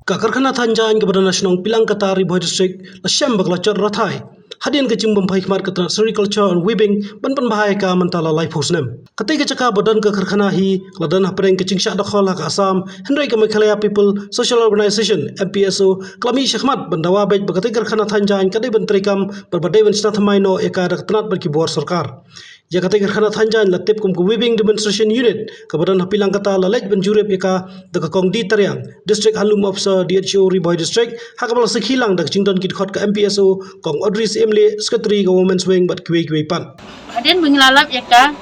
karkhana thaiñ kepada nasional Pilingkata ribuan distrik la syam bakla cat rathai hadian kecing bempai khmat kata Sericulture and Weaving ban bahaya ka mentala life hosnem katai kecaka badan ke karkhana hi ladan hapreng kecing syak dakhol ka Assam hendrai ke Meghalaya People Social Organization MPSO klami syahmat bandawa baik bakatai karkhana thaiñ kadai bentrikam berbadai bensna thamaino eka dak tnad berkibuar sarkar ya katai karkhana thaiñ la tip kum weaving demonstration unit ke badan Pilingkata la lej benjurep eka dak kong di tariang district handloom officer DHO ribuan distrik hakabal sekhilang dak jingdon kit khot ke MPSO kong Audrey Emily Secretary Government Wing bat kwe pan. Hadian mengilalap ya ka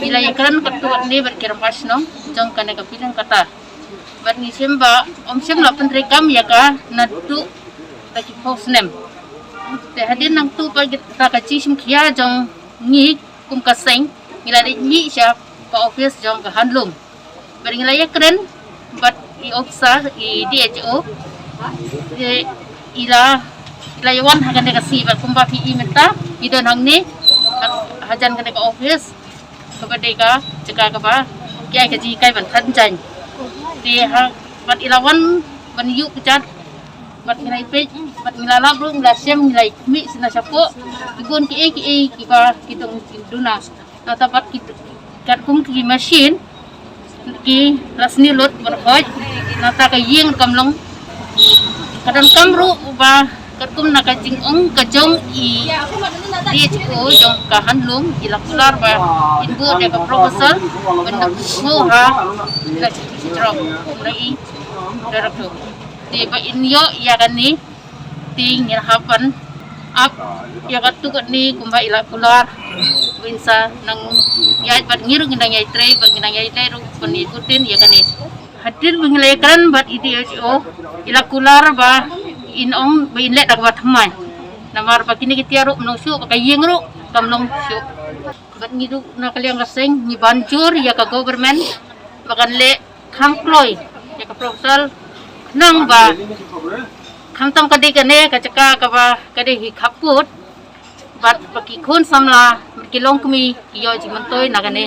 bila ikran ketua ni berkirpas no jong kana ka Pilingkata. Bat ni semba sem la pentrikam ya ka nadu taki posnem. Te hadian nang tu pa kita ka sim khia jong ni kum ka seng ngilai ni sya pa office jong ka handlum. Bar ngilai kren bat I officer I DHO ilayawan hagan deka si bat kumba pi imenta idon hang ni hajan kan deka office kepada ka cekak ka ba kiai ka ji kai ban thaiñ di ha bat ilawan ban yu kecat bat nilai pe bat nilala bro ngila sem nilai mi sina sapo gun ki ba kitong duna na tapat kit kat kum ki machine ki rasni lot berhoj nata ka yeng kamlong kadang kamru ba katum na ka jingong ka jong I DHO jong ka handlum ilakular ba inbu de ka proposal bendak no ha la citrok rai darakto di ba inyo ya kan ni ting hapan up ya katukot ni kumba ilakular binsa nang ya bat ngiru nginang yai tre bat nginang yai leru penikutin ya kan ni hadir mengilakan bat DHO ilakular ba inong bainlet dak bat hamai namar pa kini kitiaro no syu ka yengru kamlong syu bat ngidu na kaliang raseng ni banjur ya ka government bakan le kangploy ya ka proposal nang ba kangtang kadi kane ka ceka ka ba kadi hi khaput bat pakikun samla kilong kami iyo jimantoy na kane